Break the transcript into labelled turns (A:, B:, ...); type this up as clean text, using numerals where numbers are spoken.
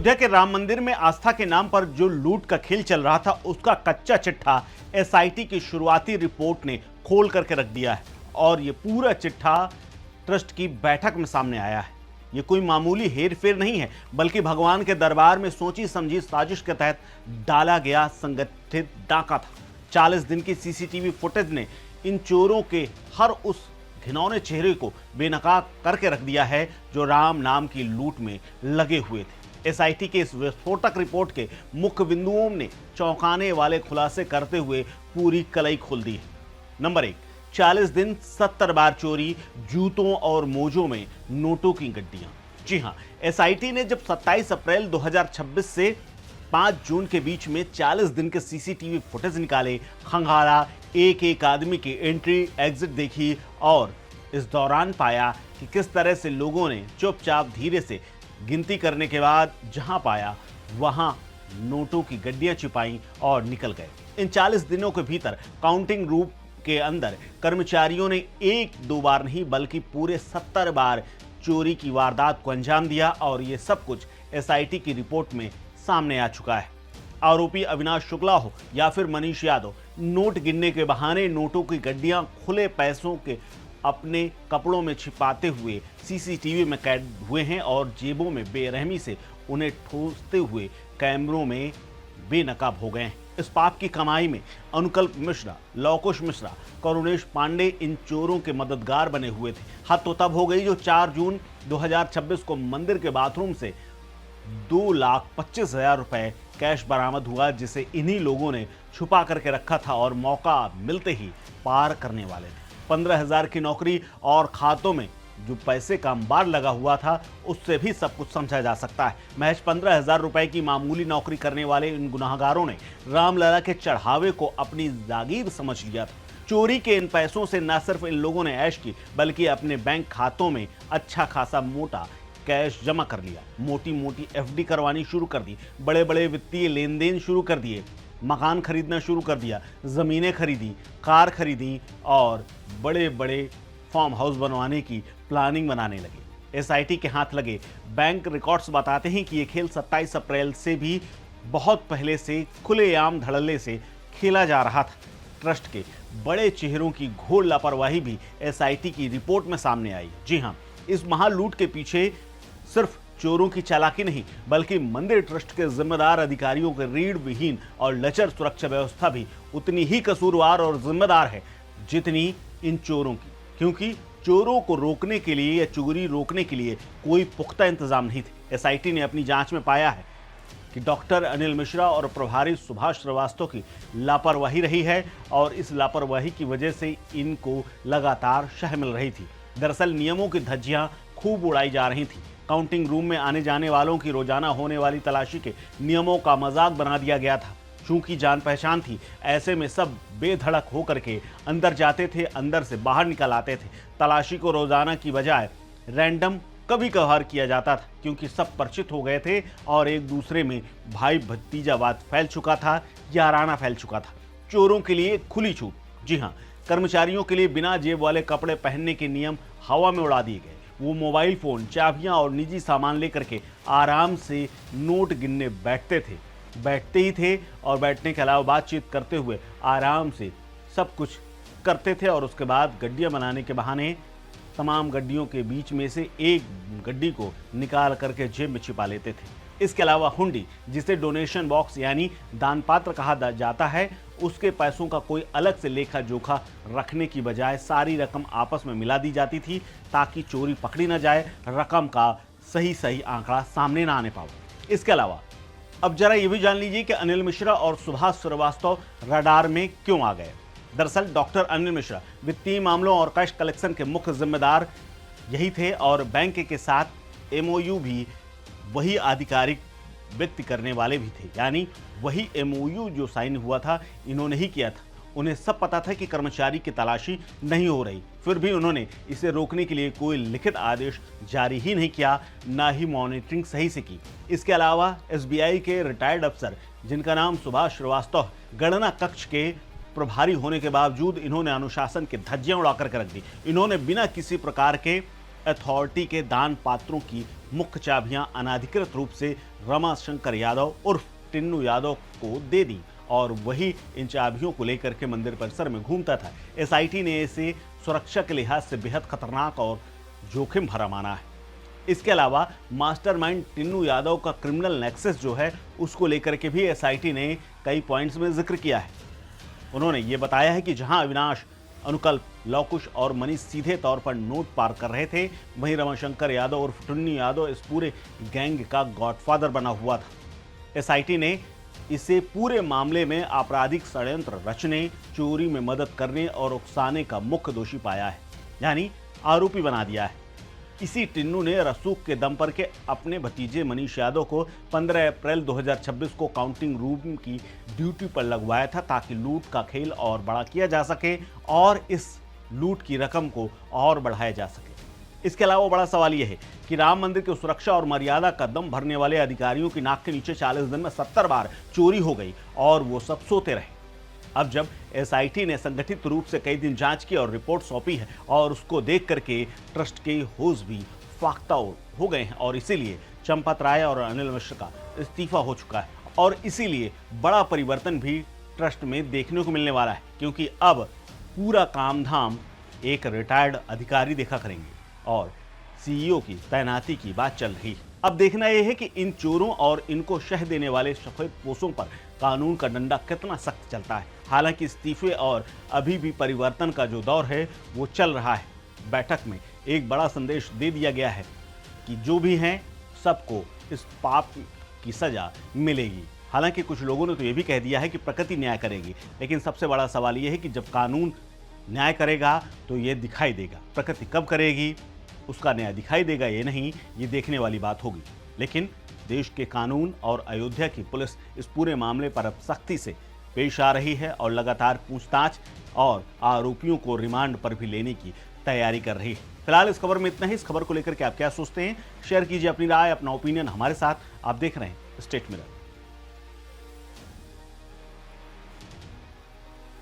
A: अयोध्या के राम मंदिर में आस्था के नाम पर जो लूट का खेल चल रहा था, उसका कच्चा चिट्ठा एसआईटी की शुरुआती रिपोर्ट ने खोल करके रख दिया है और ये पूरा चिट्ठा ट्रस्ट की बैठक में सामने आया है। ये कोई मामूली हेरफेर नहीं है, बल्कि भगवान के दरबार में सोची समझी साजिश के तहत डाला गया संगठित डाका था। 40 दिन की सीसीटीवी फुटेज ने इन चोरों के हर उस घिनौने चेहरे को बेनकाब करके रख दिया है जो राम नाम की लूट में लगे हुए थे। एसआईटी के इस विस्फोटक रिपोर्ट के मुख्य बिंदुओं ने चौंकाने वाले खुलासे करते हुए पूरी कलई खोल दी है। नंबर 1, 40 दिन 70 बार चोरी, जूतों और मोजों में नोटों की गड्डियां। जी हां, एसआईटी ने जब 27 अप्रैल 2026 से 5 जून के बीच में 40 दिन के सीसीटीवी फुटेज निकाले, खंगाला, एक एक आदमी की एंट्री एग्जिट देखी और इस दौरान पाया कि किस तरह से लोगों ने चुपचाप धीरे से गिनती करने के बाद जहां पाया वहां नोटों की गड्डियां छिपाई और निकल गए। इन 40 दिनों के भीतर काउंटिंग रूम के अंदर कर्मचारियों ने 1-2 बार नहीं बल्कि पूरे 70 बार चोरी की वारदात को अंजाम दिया और ये सब कुछ एसआईटी की रिपोर्ट में सामने आ चुका है। आरोपी अविनाश शुक्ला हो या फिर मनीष यादव, नोट गिनने के बहाने नोटों की गड्डियां खुले पैसों के अपने कपड़ों में छिपाते हुए सीसीटीवी में कैद हुए हैं और जेबों में बेरहमी से उन्हें ठूंसते हुए कैमरों में बेनकाब हो गए हैं। इस पाप की कमाई में अनुकल्प मिश्रा, लवकुश मिश्रा, करुणेश पांडे इन चोरों के मददगार बने हुए थे। हद तो तब हो गई जो 4 जून 2026 को मंदिर के बाथरूम से 2,25,000 रुपए कैश बरामद हुआ, जिसे इन्हीं लोगों ने छुपा करके रखा था और मौका मिलते ही पार करने वाले थे। 15,000 की नौकरी और खातों में जो पैसे का अंबार लगा हुआ था, उससे भी सब कुछ समझा जा सकता है। महज 15,000 रुपए की मामूली नौकरी करने वाले इन गुनाहगारों ने रामलला के चढ़ावे को अपनी जागीर समझ लिया था। चोरी के इन पैसों से न सिर्फ इन लोगों ने ऐश की, बल्कि अपने बैंक खातों में अच्छा खासा मोटा कैश जमा कर लिया, मोटी मोटी एफडी करवानी शुरू कर दी, बड़े बड़े वित्तीय लेन देन शुरू कर दिए, मकान खरीदना शुरू कर दिया, जमीनें खरीदी, कार खरीदी और बड़े बड़े फार्म हाउस बनवाने की प्लानिंग बनाने लगे। एसआईटी के हाथ लगे बैंक रिकॉर्ड्स बताते हैं कि यह खेल 27 अप्रैल से भी बहुत पहले से खुलेआम धड़ल्ले से खेला जा रहा था। ट्रस्ट के बड़े चेहरों की घोर लापरवाही भी एसआईटी की रिपोर्ट में सामने आई। जी हां, इस महालूट के पीछे सिर्फ चोरों की चालाकी नहीं, बल्कि मंदिर ट्रस्ट के जिम्मेदार अधिकारियों के रीढ़ विहीन और लचर सुरक्षा व्यवस्था भी उतनी ही कसूरवार और जिम्मेदार है जितनी इन चोरों की, क्योंकि चोरों को रोकने के लिए या चोरी रोकने के लिए कोई पुख्ता इंतजाम नहीं थे। एसआईटी ने अपनी जांच में पाया है कि डॉक्टर अनिल मिश्रा और प्रभारी सुभाष श्रीवास्तव की लापरवाही रही है और इस लापरवाही की वजह से इनको लगातार शह मिल रही थी। दरअसल नियमों की धज्जियां खूब उड़ाई जा रही थी। काउंटिंग रूम में आने जाने वालों की रोजाना होने वाली तलाशी के नियमों का मजाक बना दिया गया था। चूंकि जान पहचान थी, ऐसे में सब बेधड़क होकर के अंदर जाते थे, अंदर से बाहर निकल आते थे। तलाशी को रोजाना की बजाय रैंडम कभी कभार किया जाता था, क्योंकि सब परिचित हो गए थे और एक दूसरे में भाई भतीजावाद फैल चुका था, याराना फैल चुका था। चोरों के लिए खुली छूट। जी हाँ, कर्मचारियों के लिए बिना जेब वाले कपड़े पहनने के नियम हवा में उड़ा दिए गए। वो मोबाइल फोन, चाबियां और निजी सामान लेकर के आराम से नोट गिनने बैठते ही थे और बैठने के अलावा बातचीत करते हुए आराम से सब कुछ करते थे और उसके बाद गड्डियां बनाने के बहाने तमाम गड्डियों के बीच में से एक गड्डी को निकाल करके जेब में छिपा लेते थे। इसके अलावा हुंडी, जिसे डोनेशन बॉक्स यानी दान पात्र कहा जाता है, उसके पैसों का कोई अलग से लेखा जोखा रखने की बजाय सारी रकम आपस में मिला दी जाती थी ताकि चोरी पकड़ी न जाए, रकम का सही आंकड़ा सामने ना आने पाए। इसके अलावा अब जरा ये भी जान लीजिए कि अनिल मिश्रा और सुभाष श्रीवास्तव रडार में क्यों आ गए। दरअसल डॉक्टर अनिल मिश्रा वित्तीय मामलों और कैश कलेक्शन के मुख्य जिम्मेदार यही थे और बैंक के साथ एमओयू भी वही आधिकारिक व्यक्ति करने वाले भी थे, यानी वही एमओयू जो साइन हुआ था इन्होंने ही किया था। उन्हें सब पता था कि कर्मचारी की तलाशी नहीं हो रही, फिर भी उन्होंने इसे रोकने के लिए कोई लिखित आदेश जारी ही नहीं किया, ना ही मॉनिटरिंग सही से की। इसके अलावा एसबीआई के रिटायर्ड अफसर जिनका नाम सुभाष श्रीवास्तव, गणना कक्ष के प्रभारी होने के बावजूद इन्होंने अनुशासन के धज्जियां उड़ा करके रख दी। इन्होंने बिना किसी प्रकार के अथॉरिटी के दान पात्रों की मुख्य चाबियां अनाधिकृत रूप से रमाशंकर यादव उर्फ टिन्नू यादव को दे दी और वही इन चाबियों को लेकर के मंदिर परिसर में घूमता था। एसआईटी ने इसे सुरक्षा के लिहाज से बेहद खतरनाक और जोखिम भरा माना है। इसके अलावा मास्टरमाइंड टिन्नू यादव का क्रिमिनल नेक्सस जो है उसको लेकर के भी एसआईटी ने कई पॉइंट्स में जिक्र किया है। उन्होंने ये बताया है कि जहां अविनाश, अनुकल्प, लौकुश और मनीष सीधे तौर पर नोट पार कर रहे थे, वहीं रमाशंकर यादव उर्फ टिन्नू यादव इस पूरे गैंग का गॉडफादर बना हुआ था। एसआईटी ने इसे पूरे मामले में आपराधिक षड्यंत्र रचने, चोरी में मदद करने और उकसाने का मुख्य दोषी पाया है, यानी आरोपी बना दिया है। इसी टिन्नू ने रसूख के दम पर के अपने भतीजे मनीष यादव को 15 अप्रैल 2026 को काउंटिंग रूम की ड्यूटी पर लगवाया था ताकि लूट का खेल और बड़ा किया जा सके और इस लूट की रकम को और बढ़ाया जा सके। इसके अलावा बड़ा सवाल यह है कि राम मंदिर की सुरक्षा और मर्यादा का दम भरने वाले अधिकारियों की नाक के नीचे 40 दिन में 70 बार चोरी हो गई और वो सब सोते रहे। अब जब एसआईटी ने संगठित रूप से कई दिन जांच की और रिपोर्ट सौंपी है और उसको देख करके ट्रस्ट के होश भी फाख्ता हो गए हैं और इसीलिए चंपत राय और अनिल मिश्र का इस्तीफा हो चुका है और इसीलिए बड़ा परिवर्तन भी ट्रस्ट में देखने को मिलने वाला है, क्योंकि अब पूरा काम धाम एक रिटायर्ड अधिकारी देखा करेंगे और सीईओ की तैनाती की बात चल रही है। अब देखना यह है कि इन चोरों और इनको शह देने वाले सफेद पोशों पर कानून का डंडा कितना सख्त चलता है। हालांकि इस्तीफे और अभी भी परिवर्तन का जो दौर है वो चल रहा है। बैठक में एक बड़ा संदेश दे दिया गया है कि जो भी हैं सबको इस पाप की सजा मिलेगी। हालांकि कुछ लोगों ने तो ये भी कह दिया है कि प्रकृति न्याय करेगी, लेकिन सबसे बड़ा सवाल ये है कि जब कानून न्याय करेगा तो ये दिखाई देगा। प्रकृति कब करेगी, उसका न्याय दिखाई देगा ये नहीं, ये देखने वाली बात होगी। लेकिन देश के कानून और अयोध्या की पुलिस इस पूरे मामले पर अब सख्ती से पेश आ रही है और लगातार पूछताछ और आरोपियों को रिमांड पर भी लेने की तैयारी कर रही है। फिलहाल इस खबर में इतना ही। इस खबर को लेकर के आप क्या सोचते हैं, शेयर कीजिए अपनी राय, अपना ओपिनियन हमारे साथ। आप देख रहे हैं स्टेट मिरर।